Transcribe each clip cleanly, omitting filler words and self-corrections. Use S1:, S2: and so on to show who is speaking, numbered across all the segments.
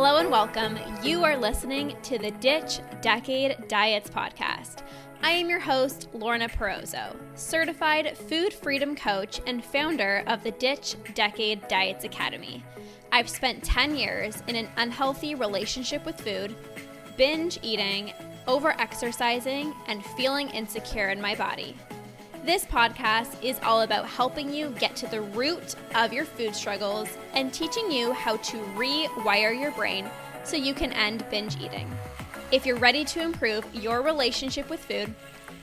S1: Hello and welcome. You are listening to the DDDA Diets podcast. I am your host, Lorna, certified food freedom coach and founder of the DDDA Diets Academy. I've spent 10 years in an unhealthy relationship with food, binge eating, over-exercising, and feeling insecure in my body. This podcast is all about helping you get to the root of your food struggles and teaching you how to rewire your brain so you can end binge eating. If you're ready to improve your relationship with food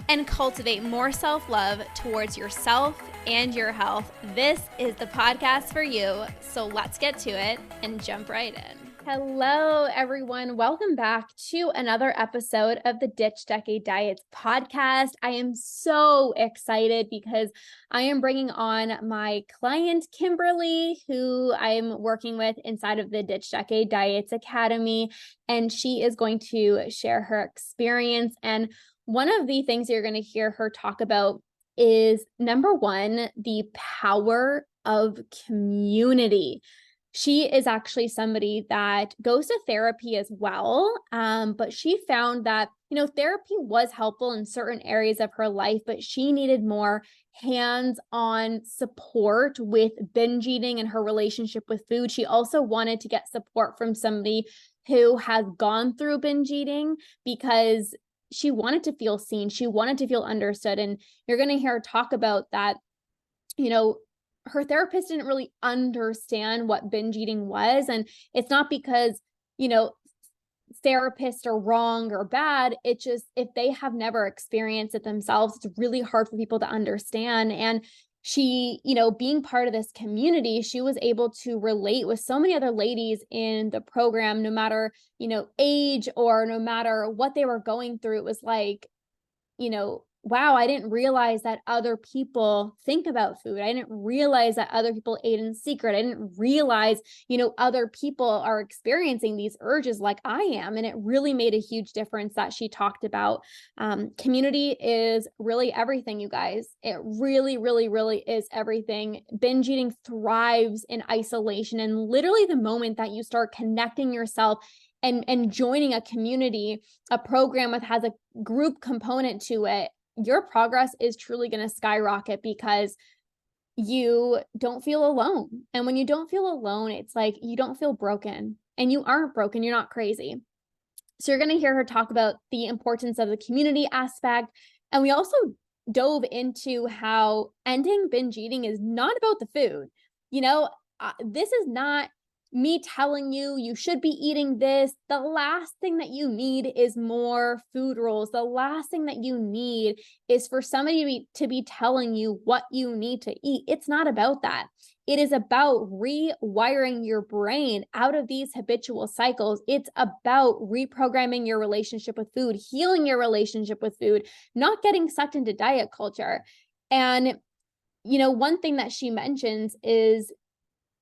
S1: and cultivate more self-love towards yourself and your health, this is the podcast for you. So let's get to it and jump right in. Hello, everyone. Welcome back to another episode of the DDDA Diets podcast. I am so excited because I am bringing on my client, Kimberly, who I'm working with inside of the DDDA Diets Academy, and she is going to share her experience. And one of the things you're going to hear her talk about is, number one, the power of community. She is actually somebody that goes to therapy as well, but she found that, therapy was helpful in certain areas of her life, but she needed more hands-on support with binge eating and her relationship with food. She also wanted to get support from somebody who has gone through binge eating because she wanted to feel seen. She wanted to feel understood. And you're going to hear her talk about that, her therapist didn't really understand what binge eating was. And it's not because, therapists are wrong or bad. It's just, if they have never experienced it themselves, it's really hard for people to understand. And she, being part of this community, she was able to relate with so many other ladies in the program, no matter, age or no matter what they were going through. It was like, wow, I didn't realize that other people think about food. I didn't realize that other people ate in secret. I didn't realize, other people are experiencing these urges like I am. And it really made a huge difference that she talked about. Community is really everything, you guys. It really, really, really is everything. Binge eating thrives in isolation. And literally the moment that you start connecting yourself and joining a community, a program that has a group component to it, your progress is truly going to skyrocket because you don't feel alone. And when you don't feel alone, it's like you don't feel broken, and you aren't broken. You're not crazy. So you're going to hear her talk about the importance of the community aspect. And we also dove into how ending binge eating is not about the food. This is not me telling you should be eating this. The last thing that you need is more food rules. The last thing that you need is for somebody to be telling you what you need to eat. It's not about that. It is about rewiring your brain out of these habitual cycles. It's about reprogramming your relationship with food, healing your relationship with food, not getting sucked into diet culture. And, one thing that she mentions is,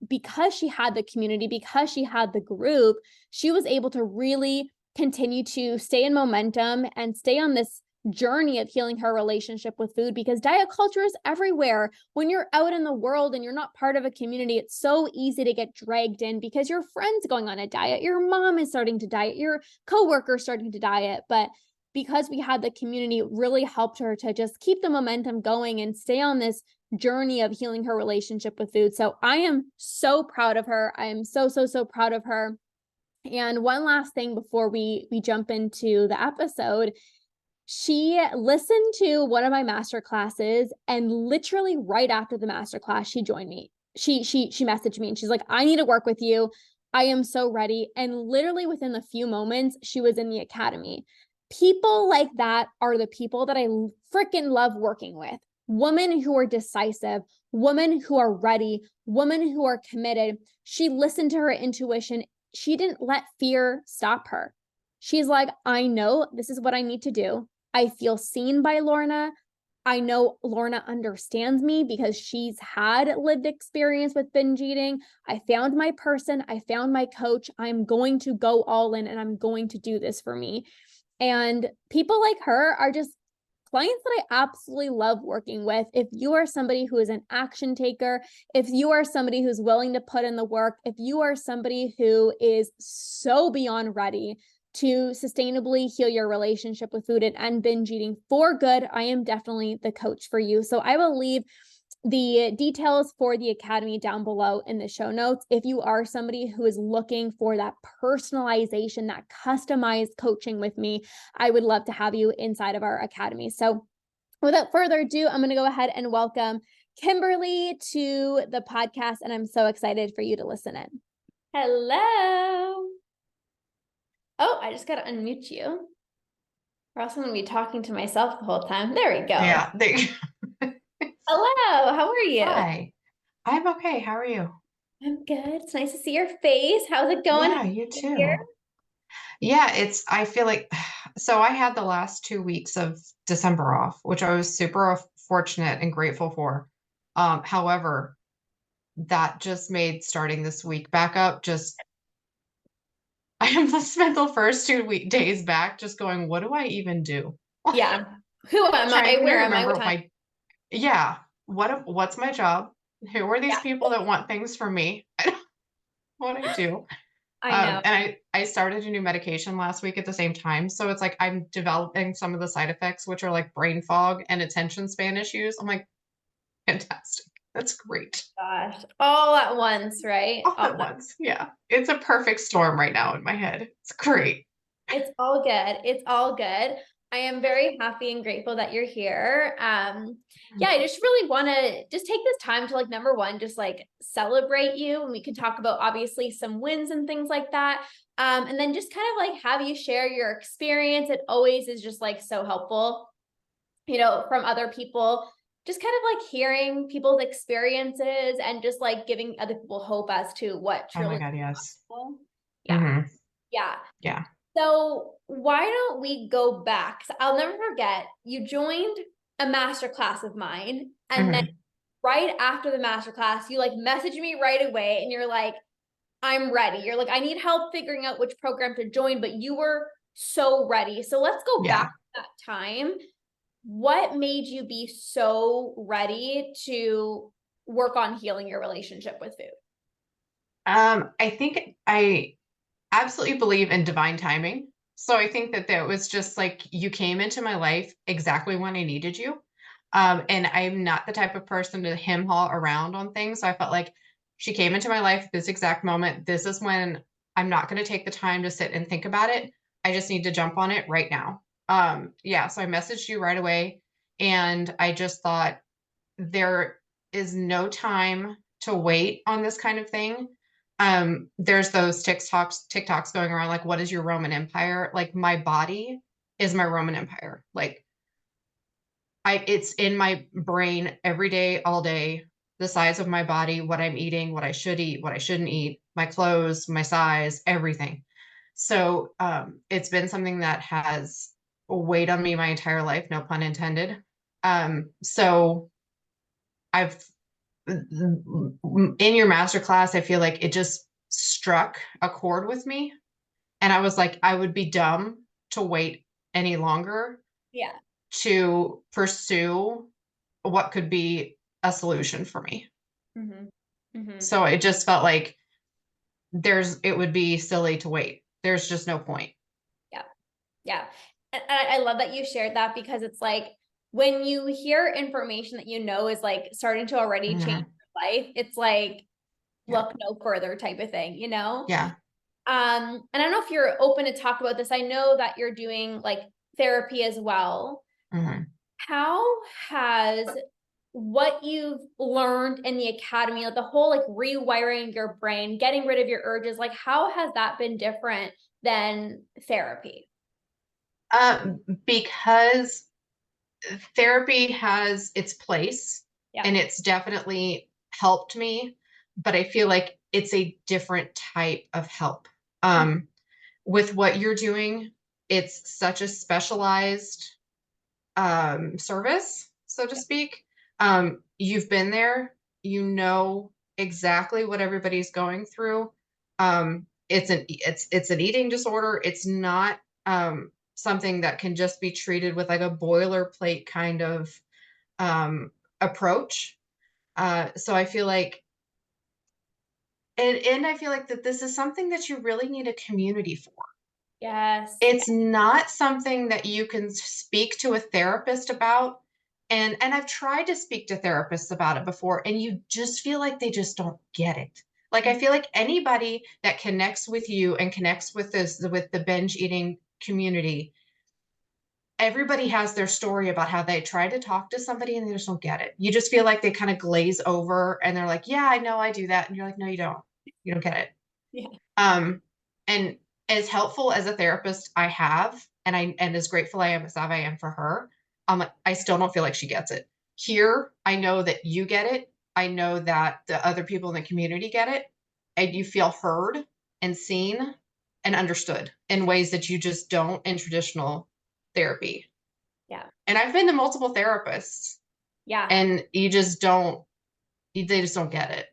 S1: because she had the community, because she had the group, she was able to really continue to stay in momentum and stay on this journey of healing her relationship with food, because diet culture is everywhere. When you're out in the world and you're not part of a community, it's so easy to get dragged in because your friend's going on a diet, your mom is starting to diet, your coworker's starting to diet. But because we had the community, it really helped her to just keep the momentum going and stay on this journey of healing her relationship with food. So I am so proud of her. I am so proud of her. And one last thing before we jump into the episode, she listened to one of my master classes, and literally right after the master class, she joined me. She messaged me and she's like, I need to work with you. I am so ready. And literally within a few moments, she was in the academy. People like that are the people that I freaking love working with. Women who are decisive, women who are ready, women who are committed. She listened to her intuition. She didn't let fear stop her. She's like, I know this is what I need to do. I feel seen by Lorna. I know Lorna understands me because she's had lived experience with binge eating. I found my person. I found my coach. I'm going to go all in and I'm going to do this for me. And people like her are just clients that I absolutely love working with. If you are somebody who is an action taker, if you are somebody who's willing to put in the work, if you are somebody who is so beyond ready to sustainably heal your relationship with food and end binge eating for good, I am definitely the coach for you. So I will leave the details for the academy down below in the show notes. If you are somebody who is looking for that personalization, that customized coaching with me, I would love to have you inside of our academy. So without further ado, I'm going to go ahead and welcome Kimberly to the podcast, and I'm so excited for you to listen in. Hello. Oh, I just got to unmute you. Or else I'm going to be talking to myself the whole time. There we go.
S2: Yeah, there you go.
S1: Hello, how are you?
S2: Hi, I'm okay. How are you?
S1: I'm good. It's nice to see your face. How's it going?
S2: Yeah, you
S1: Here?
S2: too. Yeah, I feel like, so I had the last 2 weeks of December off, which I was super fortunate and grateful for. However, that just made starting this week back up just, I almost spent the first 2 days back just going, what do I even do?
S1: Yeah. Who am I?
S2: Trying to
S1: Where am I?
S2: remember
S1: What time?
S2: yeah, what's my job? Who are these
S1: Yeah,
S2: people that want things from me? I don't know what I do.
S1: I know.
S2: And I started a new medication last week at the same time. So it's like I'm developing some of the side effects, which are like brain fog and attention span issues. I'm like, fantastic. That's great.
S1: Gosh, all at once, right?
S2: All at once. Yeah. It's a perfect storm right now in my head. It's great.
S1: It's all good. It's all good. I am very happy and grateful that you're here. Yeah, I just really want to just take this time to like number one, just like celebrate you, and we can talk about obviously some wins and things like that. And then just kind of like have you share your experience. It always is just like so helpful, from other people. Just kind of like hearing people's experiences and just like giving other people hope as to what
S2: Oh my
S1: truly
S2: God, yes.
S1: possible. Yeah.
S2: Hmm.
S1: Yeah.
S2: Yeah.
S1: So why don't we go back? So I'll never forget, you joined a master class of mine, and then
S2: Hmm.
S1: right after the master class, you like messaged me right away and you're like, I'm ready. You're like, I need help figuring out which program to join, but you were so ready. So let's go back
S2: Yeah.
S1: to that time. What made you be so ready to work on healing your relationship with food?
S2: I think I absolutely believe in divine timing. So I think that that was just like you came into my life exactly when I needed you. And I'm not the type of person to hem haw around on things. So I felt like she came into my life this exact moment. This is when I'm not going to take the time to sit and think about it. I just need to jump on it right now. Yeah. So I messaged you right away, and I just thought there is no time to wait on this kind of thing. There's those TikToks going around like, what is your Roman Empire? Like my body is my Roman Empire. Like it's in my brain every day, all day, the size of my body, what I'm eating, what I should eat, what I shouldn't eat, my clothes, my size, everything. So it's been something that has weighed on me my entire life, no pun intended. So I've in your master class, I feel like it just struck a chord with me. And I was like, I would be dumb to wait any longer
S1: Yeah.
S2: to pursue what could be a solution for me.
S1: Mm-hmm. Mm-hmm.
S2: So it just felt like it would be silly to wait. There's just no point.
S1: Yeah. Yeah. And I love that you shared that, because it's like when you hear information that is like starting to already change
S2: Mhm.
S1: your life, it's like,
S2: Yeah.
S1: look no further type of thing.
S2: Yeah.
S1: And I don't know if you're open to talk about this. I know that you're doing like therapy as well.
S2: Mhm.
S1: How has what you've learned in the academy, like the whole like rewiring your brain, getting rid of your urges, like how has that been different than therapy?
S2: Because therapy has its place
S1: Yeah.
S2: and it's definitely helped me, but I feel like it's a different type of help. With what you're doing, it's such a specialized service, so to speak. You've been there, you know exactly what everybody's going through. It's an eating disorder. It's not. something that can just be treated with like a boilerplate kind of approach. So I feel like, and I feel like that this is something that you really need a community for.
S1: Yes.
S2: It's not something that you can speak to a therapist about. And I've tried to speak to therapists about it before, and you just feel like they just don't get it. Like I feel like anybody that connects with you and connects with the binge eating community, everybody has their story about how they try to talk to somebody and they just don't get it. You just feel like they kind of glaze over and they're like, yeah, I know I do that. And you're like, no, you don't. You don't get it.
S1: Yeah.
S2: And as helpful as a therapist I have, and as grateful I am as I am for her, like, I still don't feel like she gets it. Here, I know that you get it. I know that the other people in the community get it, and you feel heard and seen and understood in ways that you just don't in traditional therapy.
S1: Yeah.
S2: And I've been to multiple therapists,
S1: Yeah.
S2: and you just don't, they just don't get it.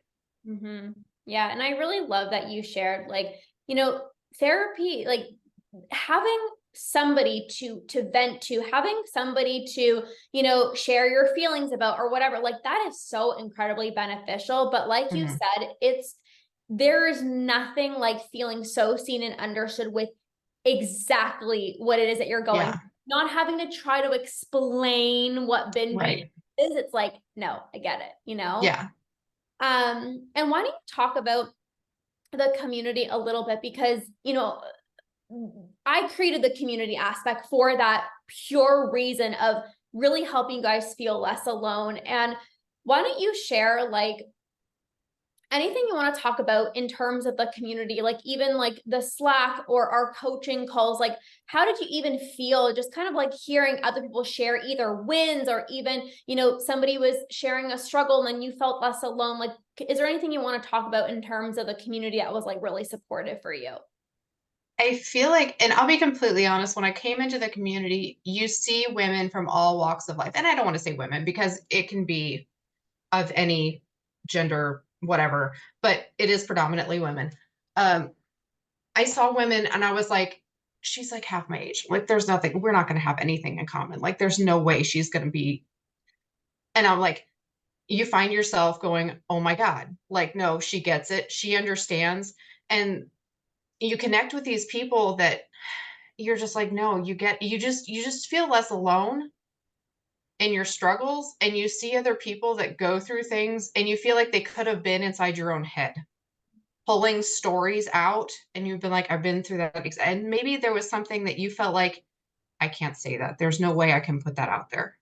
S1: Mm-hmm. Yeah. And I really love that you shared, like, you know, therapy, like having somebody to vent to, having somebody to, you know, share your feelings about or whatever, like that is so incredibly beneficial. But like you
S2: Mhm.
S1: said, there is nothing like feeling so seen and understood with exactly what it is that you're going,
S2: Yeah,
S1: not having to try to explain what binge eating
S2: right.
S1: is. It's like, no, I get it, you know?
S2: Yeah.
S1: And why don't you talk about the community a little bit? Because, you know, I created the community aspect for that pure reason of really helping you guys feel less alone. And why don't you share like anything you want to talk about in terms of the community, like even like the Slack or our coaching calls, like how did you even feel just kind of like hearing other people share either wins or even, you know, somebody was sharing a struggle and then you felt less alone? Like, is there anything you want to talk about in terms of the community that was like really supportive for you?
S2: I feel like, and I'll be completely honest, when I came into the community, you see women from all walks of life. And I don't want to say women because it can be of any gender, whatever, but it is predominantly women. Um, I saw women and I was like, she's like half my age. Like, there's nothing, we're not going to have anything in common. Like, there's no way she's going to be. And I'm like, you find yourself going, oh my God, like, no, she gets it. She understands. And you connect with these people that you're just like, no, you just feel less alone in your struggles, and you see other people that go through things and you feel like they could have been inside your own head pulling stories out, and you've been like, I've been through that, and maybe there was something that you felt like, I can't say that, there's no way I can put that out there,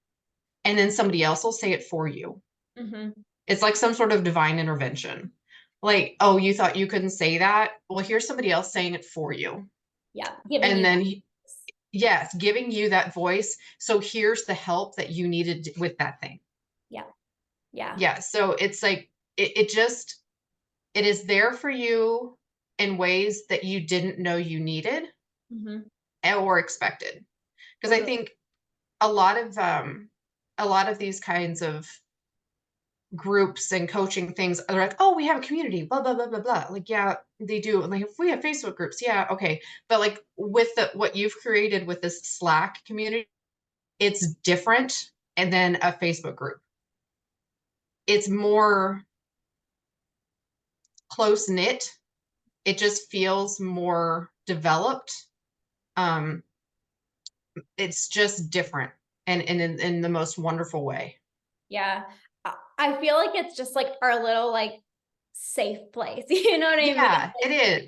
S2: and then somebody else will say it for you.
S1: Mm-hmm.
S2: It's like some sort of divine intervention, like, oh, you thought you couldn't say that, well, here's somebody else saying it for you.
S1: Yeah. Giving
S2: And
S1: you
S2: then
S1: that.
S2: yes, giving you that voice. So here's the help that you needed with that thing.
S1: Yeah. Yeah.
S2: Yeah. So it's like, it just, it is there for you in ways that you didn't know you needed
S1: Mm-hmm.
S2: or expected. Because I
S1: Totally.
S2: think a lot of these kinds of groups and coaching things are like, oh, we have a community, blah, blah, blah, blah, blah. Like, yeah, they do. Like, if we have Facebook groups, yeah, okay. But like with what you've created with this Slack community, it's different. And then a Facebook group, it's more close knit. It just feels more developed. Um, it's just different, and in the most wonderful way.
S1: Yeah. I feel like it's just like our little like safe place. You know what I mean?
S2: Yeah, it is.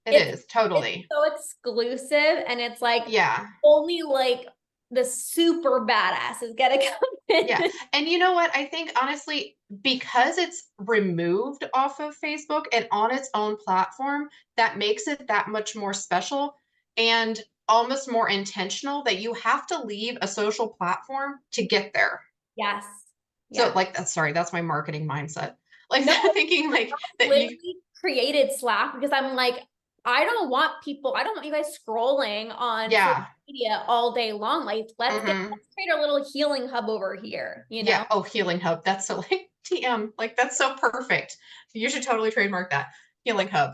S2: It
S1: It's
S2: is
S1: it's
S2: totally.
S1: so exclusive and it's like
S2: Yeah.
S1: only like the super badasses get to come
S2: Yeah.
S1: in.
S2: And you know what? I think honestly, because it's removed off of Facebook and on its own platform, that makes it that much more special and almost more intentional that you have to leave a social platform to get there.
S1: Yes.
S2: So
S1: Yeah.
S2: like that's sorry, that's my marketing mindset. Like
S1: No,
S2: thinking like that you
S1: literally created Slack because I'm like, I don't want you guys scrolling on social
S2: yeah.
S1: media all day long. Like,
S2: Hmm.
S1: let's create our little healing hub over here, you know?
S2: Yeah. Oh, Healing Hub. That's so like TM. Like that's so perfect. You should totally trademark that. Healing Hub.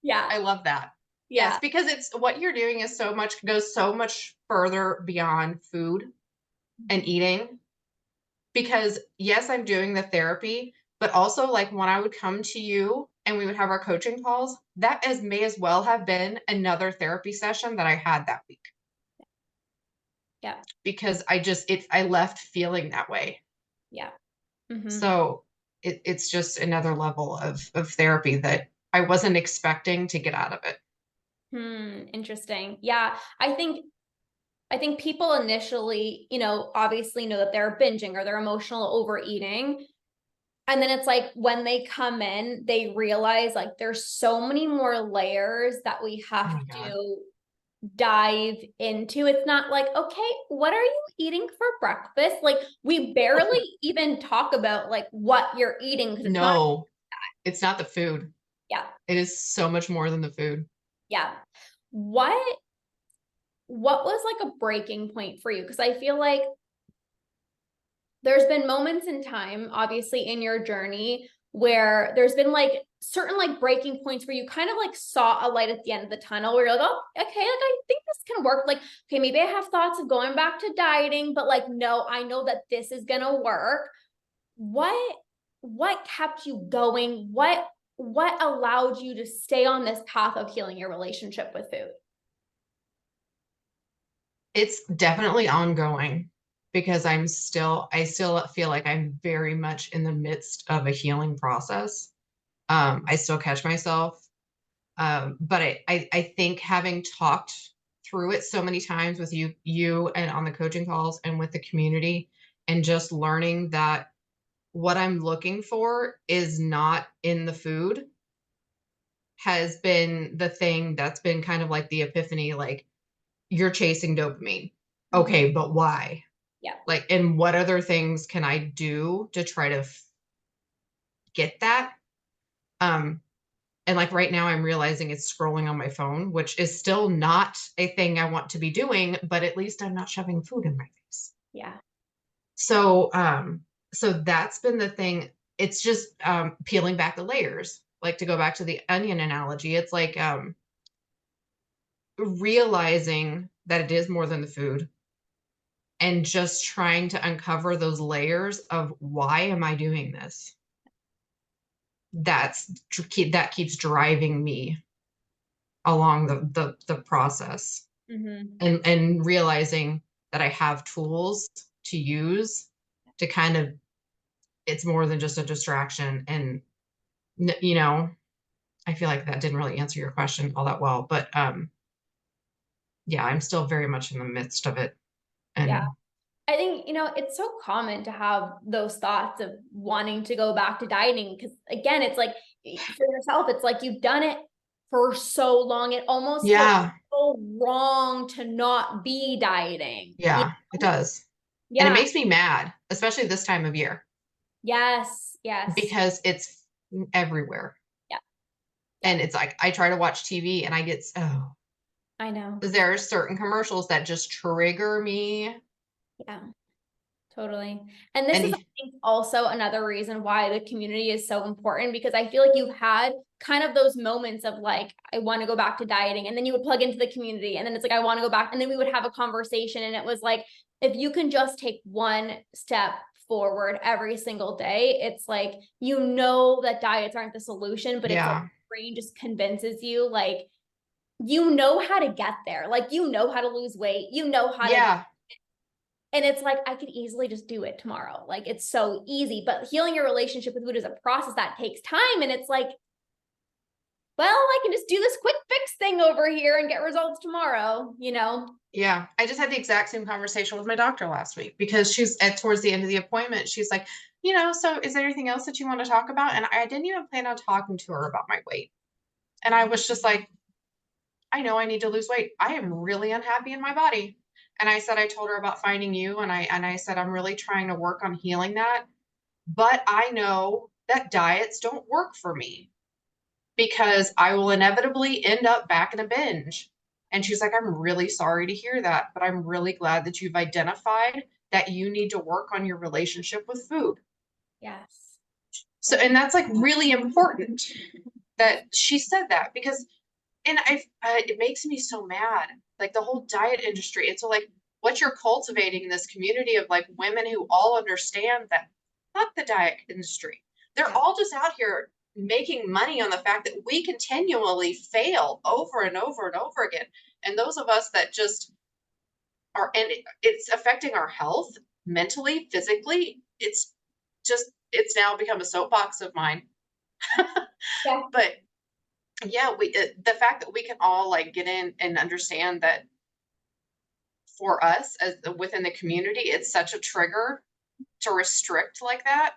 S1: Yeah.
S2: I love that. Yes,
S1: Yeah.
S2: because it's what you're doing is goes so much further beyond food and
S1: Mhm.
S2: eating. Because yes, I'm doing the therapy, but also like when I would come to you and we would have our coaching calls, that as may as well have been another therapy session that I had that week
S1: Yeah.
S2: because I left feeling that way.
S1: Yeah. Mhm.
S2: So it's just another level of therapy that I wasn't expecting to get out of it.
S1: Interesting. Yeah. I think people initially, obviously know that they're binging or they're emotional overeating. And then it's like when they come in, they realize like there's so many more layers that we
S2: Oh
S1: have
S2: my God.
S1: to dive into. It's not like, okay, what are you eating for breakfast? Like we barely even talk about like what you're eating because it's not,
S2: No, it's not the food.
S1: yeah,
S2: It is so much more than the food.
S1: yeah. What what was like a breaking point for you? Because I feel like there's been moments in time, obviously, in your journey where there's been like certain like breaking points where you kind of like saw a light at the end of the tunnel where you're like, oh, okay, like I think this can work. Like, okay, maybe I have thoughts of going back to dieting, but like, no, I know that this is gonna work. What what kept you going? What allowed you to stay on this path of healing your relationship with food?
S2: It's definitely ongoing because I still feel like I'm very much in the midst of a healing process. I still catch myself. But I think having talked through it so many times with you and on the coaching calls and with the community and just learning that what I'm looking for is not in the food has been the thing that's been kind of like the epiphany, like you're chasing dopamine.
S1: Mhm.
S2: Okay, but why?
S1: Yeah.
S2: Like, and what other things can I do to try to get that? Um, and like right now, I'm realizing it's scrolling on my phone, which is still not a thing I want to be doing, but at least I'm not shoving food in my face.
S1: Yeah.
S2: So, so that's been the thing. It's just peeling back the layers. Like to go back to the onion analogy, it's like realizing that it is more than the food and just trying to uncover those layers of why am I doing this? That keeps driving me along the process
S1: Hmm.
S2: and realizing that I have tools to use to kind of it's more than just a distraction and you know I feel like that didn't really answer your question all that well but yeah I'm still very much in the midst of it
S1: Yeah.
S2: and
S1: I think, it's so common to have those thoughts of wanting to go back to dieting because, again, it's like for yourself, it's like you've done it for so long. It almost feels
S2: yeah
S1: so wrong to not be dieting.
S2: yeah it does and it
S1: Yeah.
S2: makes me mad especially this time of year
S1: Yes. Yes.
S2: because it's everywhere
S1: Yeah. Yeah.
S2: and it's like I try to watch TV and I get oh
S1: I know.
S2: there are certain commercials that just trigger me
S1: Yeah. Totally. And this is, I
S2: and
S1: think, also another reason why the community is so important because I feel like you've had kind of those moments of like, I want to go back to dieting. And then you would plug into the community. And then it's like, I want to go back. And then we would have a conversation. And it was like, if you can just take one step forward every single day, it's like, that diets aren't the solution, but it's like,
S2: yeah
S1: brain just convinces you, like, how to get there. Like, how to lose weight. How to
S2: yeah
S1: and it's like, I could easily just do it tomorrow. Like, it's so easy. But healing your relationship with food is a process that takes time. And it's like, well, I can just do this quick fix thing over here and get results tomorrow.
S2: Yeah, I just had the exact same conversation with my doctor last week because she's at towards the end of the appointment. She's like, so is there anything else that you want to talk about? And I didn't even plan on talking to her about my weight. And I was just like, I know I need to lose weight. I am really unhappy in my body. And I said I told her about finding you and I said I'm really trying to work on healing that. But I know that diets don't work for me because I will inevitably end up back in a binge. And she's like, I'm really sorry to hear that, but I'm really glad that you've identified that you need to work on your relationship with food.
S1: Yes.
S2: So, and that's like really important that she said that because and it makes me so mad. Like the whole diet industry. It's like what you're cultivating in this community of like women who all understand that fuck the diet industry. They're
S1: Yeah.
S2: all just out here making money on the fact that we continually fail over and over and over again. And those of us that just are, and it's affecting our health mentally, physically. It's just, it's now become a soapbox of mine.
S1: Yeah.
S2: But yeah, the fact that we can all like get in and understand that for us as within the community, it's such a trigger to restrict like that.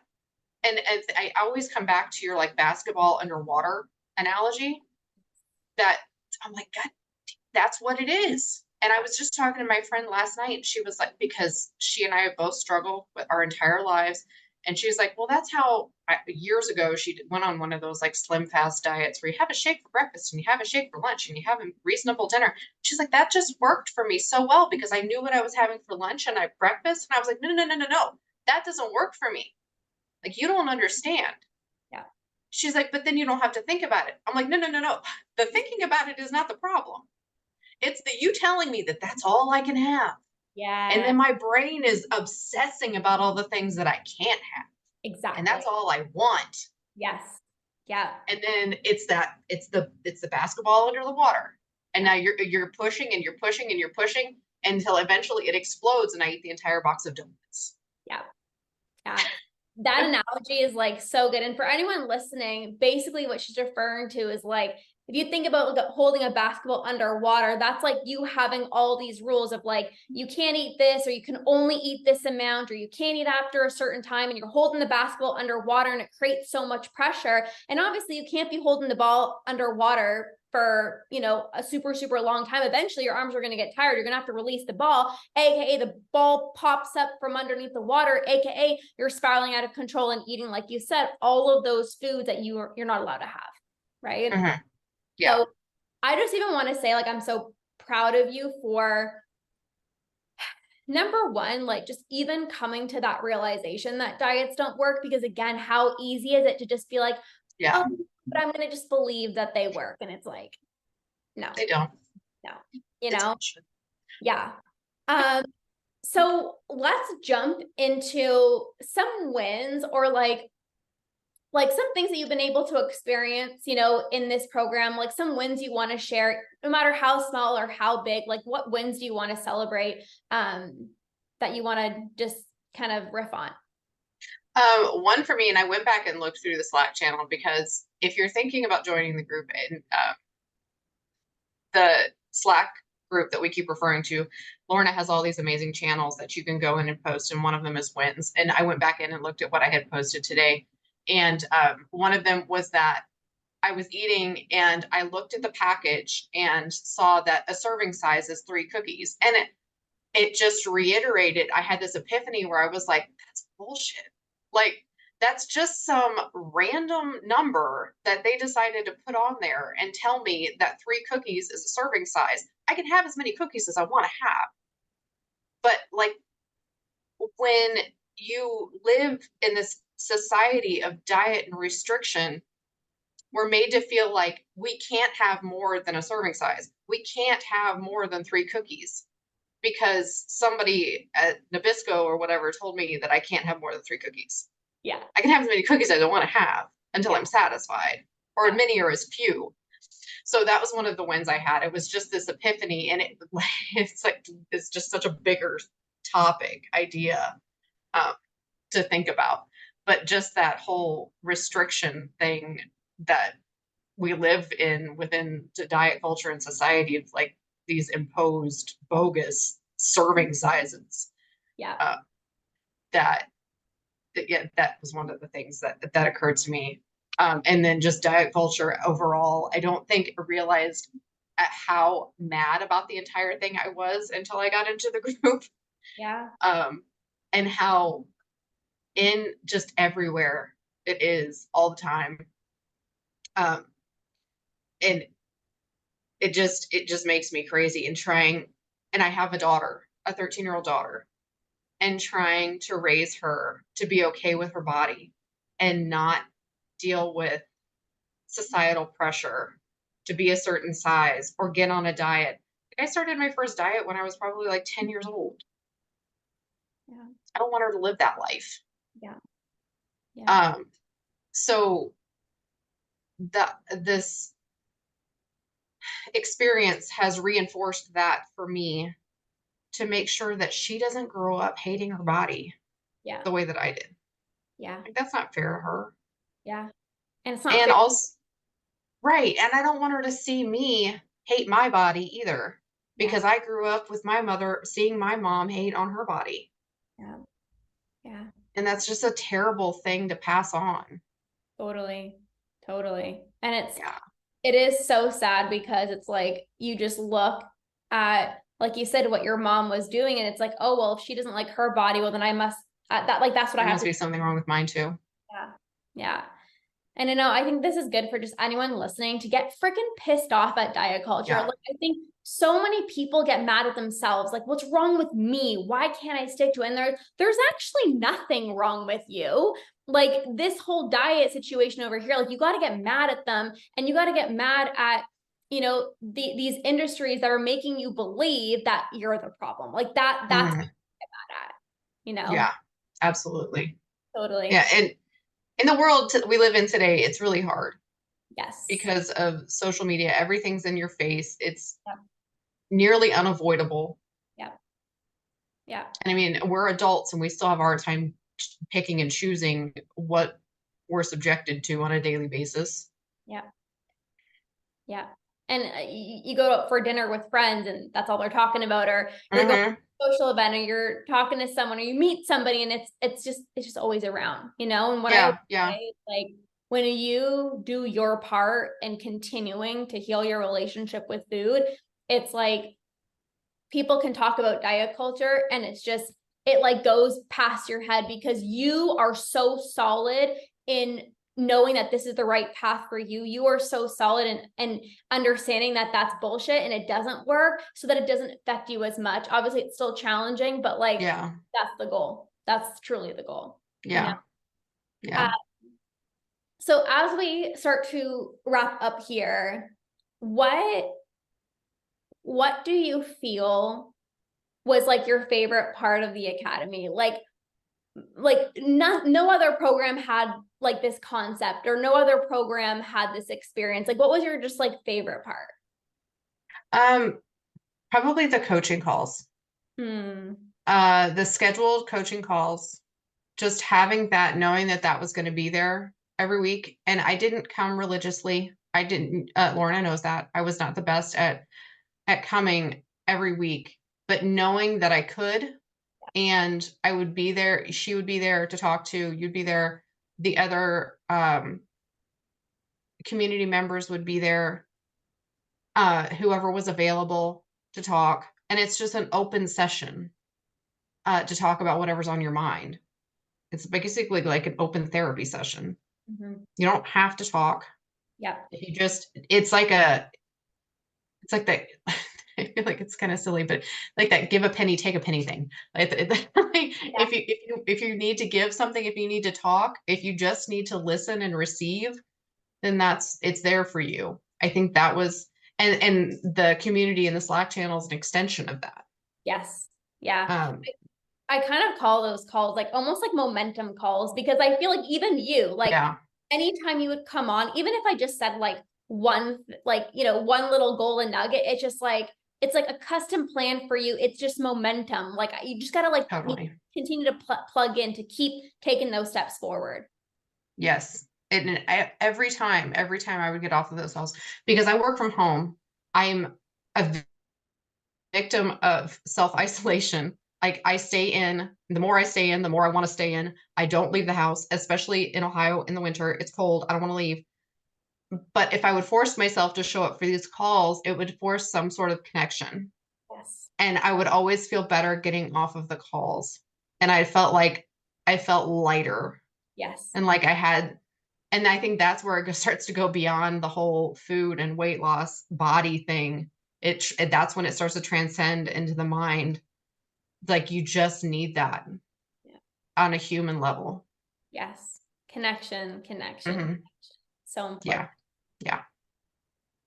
S2: And as I always come back to your like basketball underwater analogy, that I'm like, God, that's what it is. And I was just talking to my friend last night, and she was like, because she and I have both struggled with our entire lives. And she was like, well, that's how years ago she went on one of those like slim fast diets where you have a shake for breakfast and you have a shake for lunch and you have a reasonable dinner. She's like, that just worked for me so well because I knew what I was having for lunch and I breakfast. And I was like, no, no, no, no, no, no. That doesn't work for me. Like, you don't understand.
S1: Yeah.
S2: She's like, but then you don't have to think about it. I'm like, no, no, no, no. The thinking about it is not the problem. It's the you telling me that that's all I can have. And
S1: Yeah.
S2: then my brain is obsessing about all the things that I can't have. And
S1: Exactly.
S2: that's all I want.
S1: Yes. Yeah.
S2: And then it's the basketball under the water. And
S1: Yeah.
S2: now you're pushing and you're pushing and you're pushing until eventually it explodes and I eat the entire box of donuts.
S1: Yeah. Yeah. That analogy is like so good. And for anyone listening, basically what she's referring to is like, if you think about holding a basketball underwater, that's like you having all these rules of like, you can't eat this, or you can only eat this amount, or you can't eat after a certain time, and you're holding the basketball underwater and it creates so much pressure. And obviously you can't be holding the ball underwater for, a super, super long time. Eventually your arms are going to get tired. You're going to have to release the ball, aka the ball pops up from underneath the water, aka you're spiraling out of control and eating, like you said, all of those foods that you're not allowed to have, right?
S2: Mm-hmm. Yeah.
S1: So I just even want to say, like, I'm so proud of you for, number one, like just even coming to that realization that diets don't work, because again, how easy is it to just be like,
S2: Yeah.
S1: oh, but I'm going to just believe that they work. And it's like, no,
S2: They don't.
S1: no,
S2: It's bullshit.
S1: yeah. Um, so let's jump into some wins, or like some things that you've been able to experience, in this program, like some wins you want to share, no matter how small or how big. Like what wins do you want to celebrate, that you want to just kind of riff on?
S2: One for me, and I went back and looked through the Slack channel because if you're thinking about joining the group, and the Slack group that we keep referring to, Lorna has all these amazing channels that you can go in and post, and one of them is wins. And I went back in and looked at what I had posted today, and one of them was that I was eating and I looked at the package and saw that a serving size is 3 cookies, and it just reiterated. I had this epiphany where I was like, that's bullshit. Like, that's just some random number that they decided to put on there and tell me that 3 cookies is a serving size. I can have as many cookies as I want to have. But like, when you live in this society of diet and restriction, we're made to feel like we can't have more than a serving size. We can't have more than 3 cookies because somebody at Nabisco or whatever told me that I can't have more than 3 cookies.
S1: Yeah.
S2: I can have as many cookies as I want to have until
S1: Yeah.
S2: I'm satisfied, or
S1: Yeah.
S2: many or as few. So that was one of the wins I had. It was just this epiphany, and it's just such a bigger topic idea um, to think about. But just that whole restriction thing that we live in within the diet culture and society, it's like these imposed bogus serving sizes.
S1: Yeah.
S2: Uh, that yeah, that was one of the things that occurred to me. And then just diet culture overall, I don't think I realized at how mad about the entire thing I was until I got into the group.
S1: Yeah.
S2: And how in just everywhere it is all the time. Um, and it just makes me crazy, and trying, and I have a daughter, a 13-year-old daughter, and trying to raise her to be okay with her body and not deal with societal pressure to be a certain size or get on a diet. Like, I started my first diet when I was probably like 10 years old.
S1: Yeah.
S2: I don't want her to live that life.
S1: Yeah. Yeah.
S2: Um, so this experience has reinforced that for me, to make sure that she doesn't grow up hating her body
S1: Yeah.
S2: the way that I did.
S1: Yeah.
S2: Like, that's not fair to her.
S1: Yeah. And it's not
S2: And
S1: fair.
S2: also, right. And I don't want her to see me hate my body either,
S1: Yeah.
S2: because I grew up with my mother seeing my mom hate on her body.
S1: Yeah. Yeah.
S2: And that's just a terrible thing to pass on.
S1: Totally. Totally. And
S2: Yeah.
S1: it is so sad because it's like you just look at, like you said, what your mom was doing, and it's like, oh well, if she doesn't like her body, well then I must that like that's what I
S2: There
S1: have
S2: must
S1: to.
S2: be something wrong with mine too.
S1: Yeah. Yeah. And I think this is good for just anyone listening to get freaking pissed off at diet culture.
S2: Yeah.
S1: Like, I think so many people get mad at themselves. Like, what's wrong with me? Why can't I stick to it? And there's actually nothing wrong with you. Like, this whole diet situation over here, like, you got to get mad at them, and you got to get mad at, these industries that are making you believe that you're the problem. Like that's what
S2: Mhm.
S1: I get mad at, you know?
S2: Yeah, absolutely.
S1: Totally.
S2: Yeah. And in the world we live in today, it's really hard
S1: Yes.
S2: because of social media. Everything's in your face. It's
S1: Yep.
S2: nearly unavoidable.
S1: Yep. Yeah.
S2: And I mean, we're adults and we still have a hard time picking and choosing what we're subjected to on a daily basis.
S1: Yeah. Yeah. And you go out for dinner with friends and that's all they're talking about, or you're going to
S2: Hmm.
S1: a social event, or you're talking to someone, or you meet somebody, and it's just always around, And what I would
S2: Yeah, yeah.
S1: say, like, when you do your part in continuing to heal your relationship with food, it's like people can talk about diet culture and it like goes past your head because you are so solid in knowing that this is the right path for you. You are so solid in understanding that that's bullshit and it doesn't work, so that it doesn't affect you as much. Obviously it's still challenging, but like,
S2: Yeah,
S1: that's the goal. That's truly the goal,
S2: yeah,
S1: uh,
S2: yeah.
S1: so as we start to wrap up here, what do you feel was like your favorite part of the academy? Like no other program had like this concept, or no other program had this experience. Like, what was your just like favorite part?
S2: Um, Probably the coaching calls.
S1: Hmm.
S2: The scheduled coaching calls, just having that, knowing that that was going to be there every week. And I didn't come religiously. I didn't, Lorna knows that I was not the best at coming every week, but knowing that I could, and I would be there, she would be there to talk to, you'd be there, the other community members would be there, whoever was available to talk. And it's just an open session to talk about whatever's on your mind. It's basically like an open therapy session.
S1: Mm-hmm.
S2: You don't have to talk.
S1: Yep.
S2: You just, it's like that. I feel like it's kind of silly, but like that give a penny, take a penny thing. Like,
S1: Yeah.
S2: if you need to give something, if you need to talk, if you just need to listen and receive, then it's there for you. I think that was, and the community in the Slack channel is an extension of that.
S1: Yes. Yeah.
S2: Um,
S1: I kind of call those calls like almost like momentum calls, because I feel like even you, like,
S2: yeah,
S1: anytime you would come on, even if I just said like one little goal and nugget, it's like a custom plan for you. It's just momentum. Like, you just gotta like
S2: totally.
S1: continue to plug in to keep taking those steps forward.
S2: Yes. And every time I would get off of those calls, because I work from home, I'm a victim of self-isolation. Like, I stay in, the more I stay in, the more I want to stay in. I don't leave the house, especially in Ohio in the winter. It's cold. I don't want to leave. But if I would force myself to show up for these calls, it would force some sort of connection.
S1: Yes.
S2: And I would always feel better getting off of the calls. And I felt lighter,
S1: Yes.
S2: and like I had, and I think that's where it starts to go beyond the whole food and weight loss body thing. That's when it starts to transcend into the mind. Like, you just need that
S1: Yeah.
S2: on a human level.
S1: Yes. Connection.
S2: Hmm.
S1: So important.
S2: Yeah. Yeah.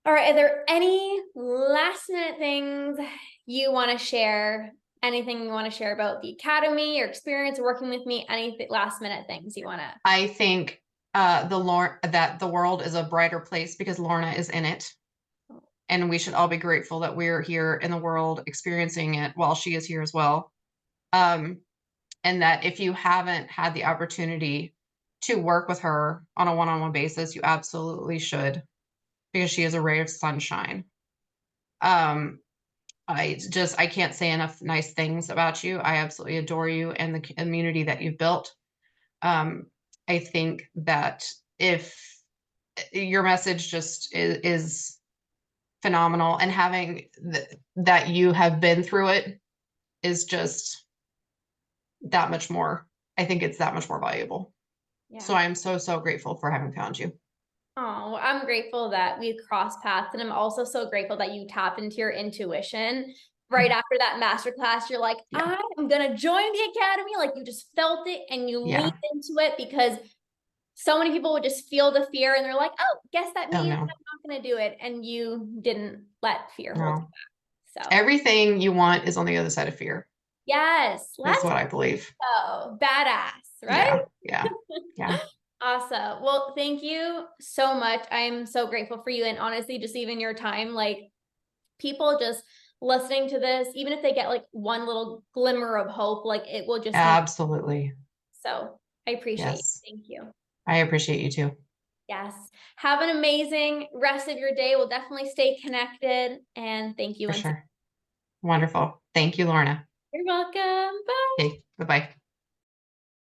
S1: All right. Are there any last minute things you want to share? Anything you want to share about the academy, your experience working with me? Any last minute things you want to?
S2: I think that the world is a brighter place because Lorna is in it. And we should all be grateful that we're here in the world experiencing it while she is here as well. Um, and that if you haven't had the opportunity to work with her on a one-on-one basis, you absolutely should, because she is a ray of sunshine. Um, I can't say enough nice things about you. I absolutely adore you and the community that you've built. Um, I think that if your message just is phenomenal, and having that you have been through it is just that much more. I think it's that much more valuable. So
S1: Yeah.
S2: I'm so, so grateful for having found you.
S1: Oh, well, I'm grateful that we crossed paths, and I'm also so grateful that you tap into your intuition right after that masterclass. You're like,
S2: Yeah.
S1: I am gonna join the academy. Like you just felt it and you leaned
S2: Yeah.
S1: into it, because so many people would just feel the fear and they're like, oh, guess that
S2: Oh
S1: means
S2: no.
S1: I'm not gonna do it. And you didn't let fear hold you
S2: No.
S1: back. So
S2: Everything you want is on the other side of fear.
S1: yes,
S2: Is
S1: let's
S2: what I believe.
S1: go. Badass, right?
S2: Yeah. Yeah. Yeah.
S1: Awesome. Well, thank you so much. I'm so grateful for you. And honestly, just even your time, like people just listening to this, even if they get like one little glimmer of hope, like it will just mean
S2: Absolutely.
S1: so. I appreciate you.
S2: Yes.
S1: Thank you.
S2: I appreciate you too.
S1: Yes. Have an amazing rest of your day. We'll definitely stay connected. And thank you
S2: For
S1: once again.
S2: sure. Wonderful. Thank you, Lorna.
S1: You're welcome. Bye.
S2: Okay. Bye-bye.